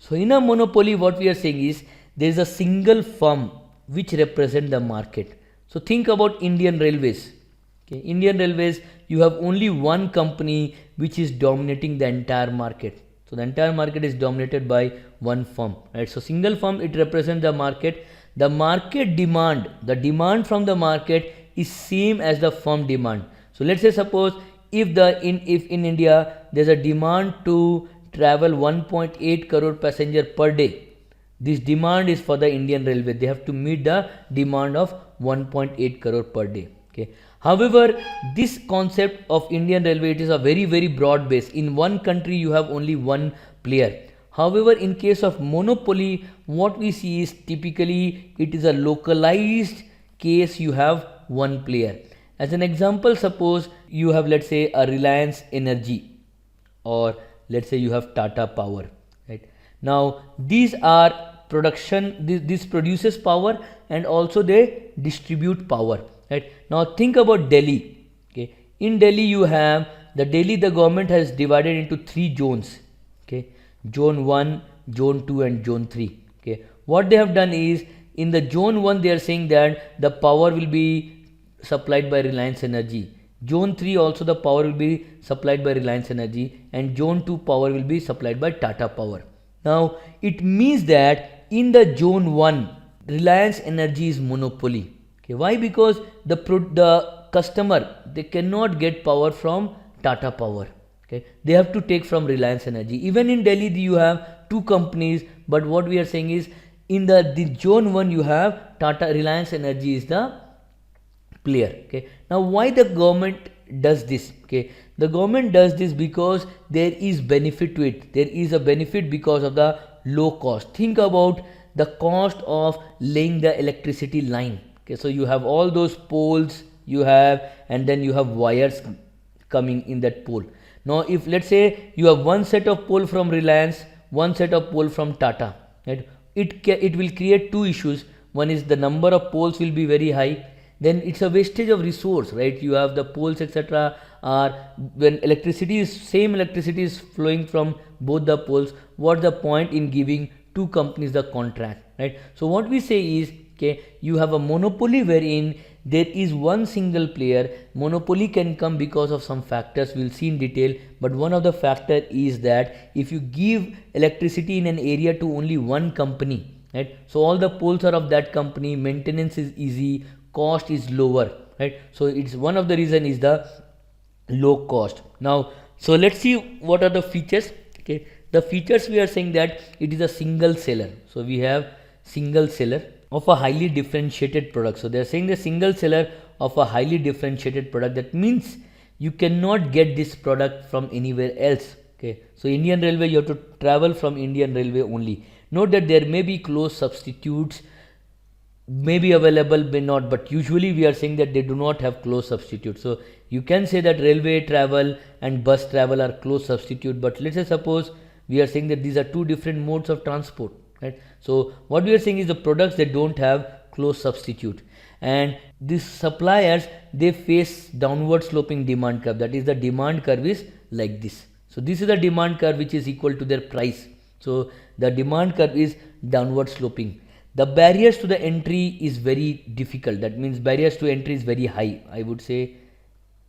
So in a monopoly, what we are saying is there is a single firm which represent the market. So think about Indian Railways. Okay, Indian Railways, you have only one company which is dominating the entire market. So the entire market is dominated by one firm, right? So single firm, it represents the market. The market demand, the demand from the market is same as the firm demand. So let's say suppose if in India there's a demand to travel 1.8 crore passenger per day, this demand is for the Indian Railway. They have to meet the demand of 1.8 crore per day. Okay. However, this concept of Indian Railway, it is a very broad base. In one country, you have only one player. However, in case of monopoly, what we see is typically it is a localized case. You have one player. As an example, suppose you have, let's say, a Reliance Energy, or let's say you have Tata Power, right? Now these are production, this produces power and also they distribute power, right? Now think about Delhi. Okay, in Delhi you have the government has divided into three zones. Okay, zone 1, zone 2 and zone 3. Okay, what they have done is in the zone 1 they are saying that the power will be supplied by Reliance Energy. Zone 3 also the power will be supplied by Reliance Energy, and Zone 2 power will be supplied by Tata Power. Now it means that in the Zone 1 Reliance Energy is monopoly. Okay, why? Because the customer, they cannot get power from Tata Power. Okay, they have to take from Reliance Energy. Even in Delhi you have two companies, but what we are saying is in the Zone 1 you have Tata Reliance Energy is the player. Okay, now why the government does this? Okay, the government does this because there is benefit to it. There is a benefit because of the low cost. Think about the cost of laying the electricity line. Okay, so you have all those poles you have, and then you have wires coming in that pole. Now if let's say you have one set of pole from Reliance, one set of pole from Tata, right? It will create two issues. One is the number of poles will be very high, then it's a wastage of resource, right? You have the poles etc. are when same electricity is flowing from both the poles. What the point in giving two companies the contract, right? So what we say is, okay, you have a monopoly wherein there is one single player. Monopoly can come because of some factors, we'll see in detail, but one of the factor is that if you give electricity in an area to only one company, right? So all the poles are of that company, maintenance is easy, cost is lower, right? So it's one of the reason is the low cost. Now so let's see what are the features. Okay, the features, we are saying that it is a single seller. So we have single seller of a highly differentiated product. So they are saying the single seller of a highly differentiated product. That means you cannot get this product from anywhere else. Okay, so Indian Railway, you have to travel from Indian Railway only. Note that there may be close substitutes, may be available, may not, but usually we are saying that they do not have close substitute. So you can say that railway travel and bus travel are close substitute, but let's say suppose we are saying that these are two different modes of transport, right? So what we are saying is the products that don't have close substitute, and these suppliers, they face downward sloping demand curve. That is, the demand curve is like this. So this is the demand curve which is equal to their price. So the demand curve is downward sloping. The barriers to the entry is very difficult. That means barriers to entry is very high. I would say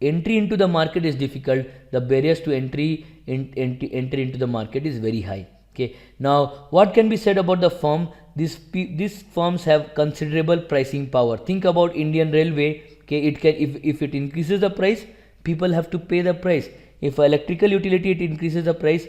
entry into the market is difficult. The barriers to entry into the market is very high. Okay. Now what can be said about the firm? These firms have considerable pricing power. Think about Indian Railway. Okay, it can, if it increases the price, people have to pay the price. If electrical utility, it increases the price,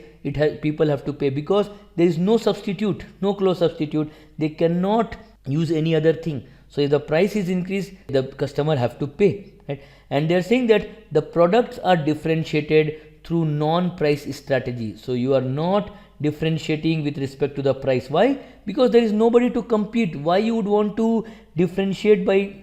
people have to pay, because there is no substitute, no close substitute. They cannot use any other thing. So if the price is increased, the customer have to pay, right? And they are saying that the products are differentiated through non-price strategy. So you are not differentiating with respect to the price. Why? Because there is nobody to compete. Why you would want to differentiate by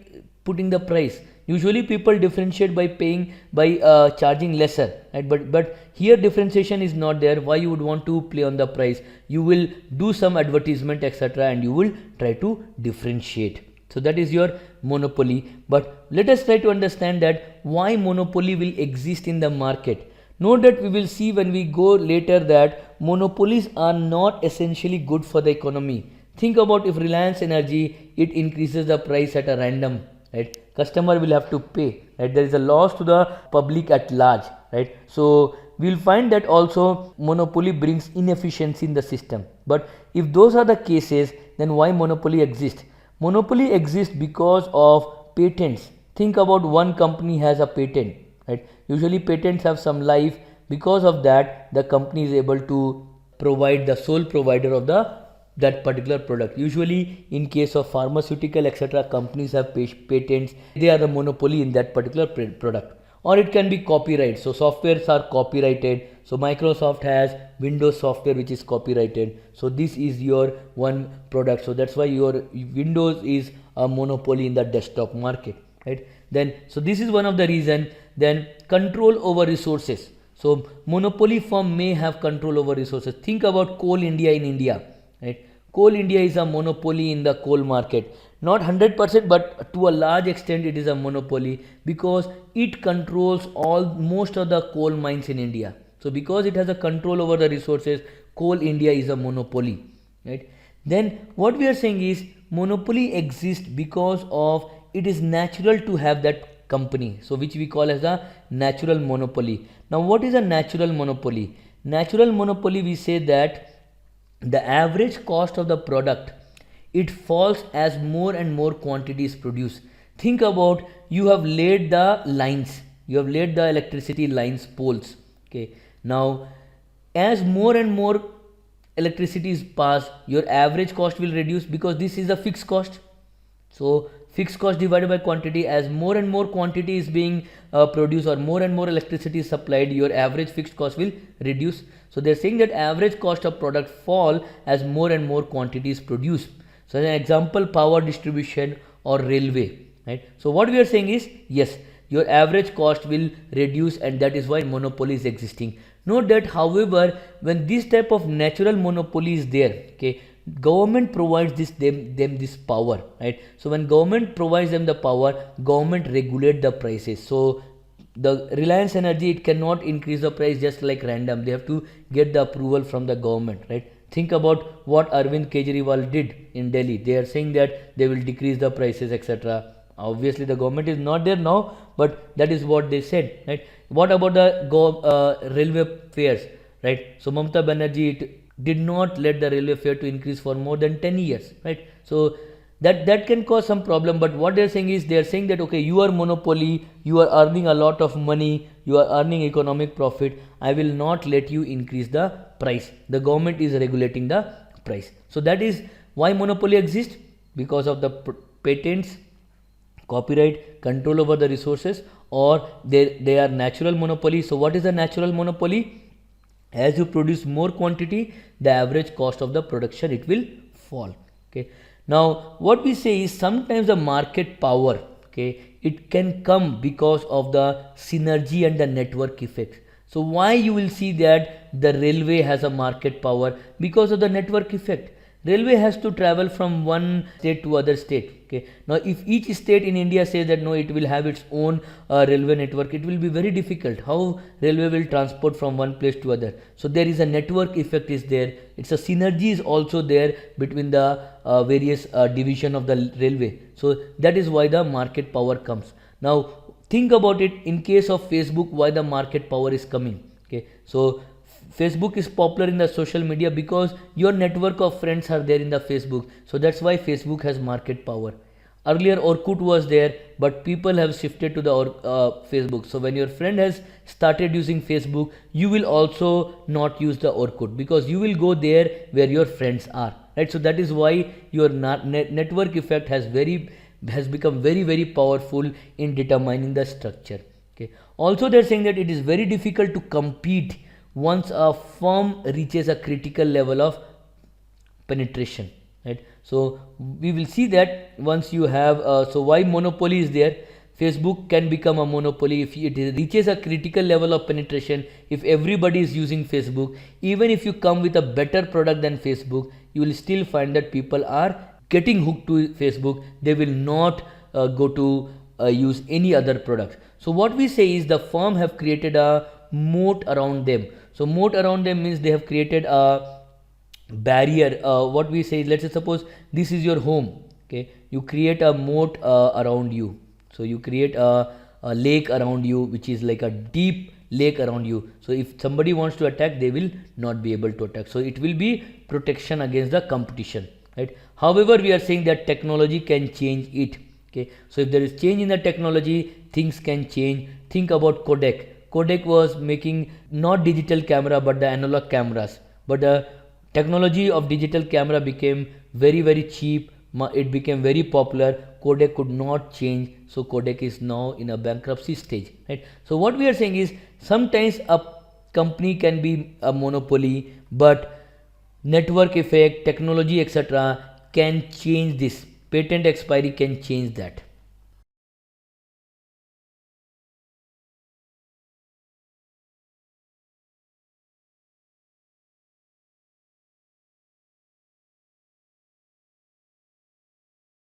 putting the price? Usually people differentiate by charging lesser, right? But here differentiation is not there. Why you would want to play on the price? You will do some advertisement etc. and you will try to differentiate. So that is your monopoly. But let us try to understand that why monopoly will exist in the market. Note that we will see when we go later that monopolies are not essentially good for the economy. Think about if Reliance Energy, it increases the price at a random, right? Customer will have to pay, right? There is a loss to the public at large, right? So we will find that also monopoly brings inefficiency in the system. But if those are the cases, then why monopoly exists? Monopoly exists because of patents. Think about one company has a patent, right? Usually patents have some life. Because of that, the company is able to provide the sole provider of the that particular product. Usually in case of pharmaceutical etc, companies have patents. They are the monopoly in that particular product. Or it can be copyright. So softwares are copyrighted. So Microsoft has Windows software which is copyrighted. So this is your one product. So that's why your Windows is a monopoly in the desktop market, right? Then so this is one of the reason. Then control over resources. So monopoly firm may have control over resources. Think about Coal India in India, right? Coal India is a monopoly in the coal market. Not 100%, but to a large extent it is a monopoly because it controls most of the coal mines in India. So because it has a control over the resources, Coal India is a monopoly, right? Then what we are saying is monopoly exists because of it is natural to have that company. So which we call as a natural monopoly. Now what is a natural monopoly? Natural monopoly, we say that the average cost of the product, it falls as more and more quantity is produced. Think about, you have laid the lines, you have laid the electricity lines, poles, okay? Now as more and more electricity is passed, your average cost will reduce because this is a fixed cost. So fixed cost divided by quantity, as more and more quantity is being produced or more and more electricity is supplied, your average fixed cost will reduce. So they are saying that average cost of product fall as more and more quantity is produced. So as an example, power distribution or railway, right? So what we are saying is, yes, your average cost will reduce, and that is why monopoly is existing. Note that however, when this type of natural monopoly is there, okay, government provides them this power, right? So when government provides them the power, government regulate the prices. So the Reliance Energy, it cannot increase the price just like random. They have to get the approval from the government, right? Think about what Arvind Kejriwal did in Delhi. They are saying that they will decrease the prices etc. Obviously the government is not there now, but that is what they said, right? What about the railway fares, right? So Mamata Banerjee did not let the railway fare to increase for more than 10 years, right? So that can cause some problem. But what they're saying is, they're saying that okay, you are monopoly, you are earning a lot of money, you are earning economic profit, I will not let you increase the price. The government is regulating the price. So that is why monopoly exists, because of the patents, copyright, control over the resources, or they are natural monopoly. So what is a natural monopoly? As you produce more quantity, the average cost of the production, it will fall, okay? Now what we say is, sometimes the market power, okay, it can come because of the synergy and the network effect. So why you will see that the railway has a market power? Because of the network effect. Railway has to travel from one state to other state, okay? Now if each state in India says that no, it will have its own railway network, it will be very difficult. How railway will transport from one place to other? So there is a network effect is there. It's a synergy is also there between the various division of the railway. So that is why the market power comes. Now think about it, in case of Facebook, why the market power is coming, okay? So Facebook is popular in the social media because your network of friends are there in the Facebook. So that's why Facebook has market power. Earlier Orkut was there, but people have shifted to the Facebook. So when your friend has started using Facebook, you will also not use the Orkut, because you will go there where your friends are, right? So that is why your network effect has become very powerful in determining the structure, okay? Also they're saying that it is very difficult to compete once a firm reaches a critical level of penetration, right? So we will see that once you have so why monopoly is there? Facebook can become a monopoly if it reaches a critical level of penetration. If everybody is using Facebook, even if you come with a better product than Facebook, you will still find that people are getting hooked to Facebook. They will not go to use any other product. So what we say is, the firm have created a moat around them. So moat around them means they have created a barrier. What we say, let's say suppose this is your home, okay, you create a moat around you. So you create a lake around you, which is like a deep lake around you. So if somebody wants to attack, they will not be able to attack. So it will be protection against the competition, right? However, we are saying that technology can change it. Okay, so if there is change in the technology, things can change. Think about Kodak. Kodak was making not digital camera but the analog cameras, but the technology of digital camera became very cheap. It became very popular. Kodak could not change, so Kodak is now in a bankruptcy stage, right? So what we are saying is sometimes a company can be a monopoly, but network effect, technology, etc. can change this. Patent expiry can change that.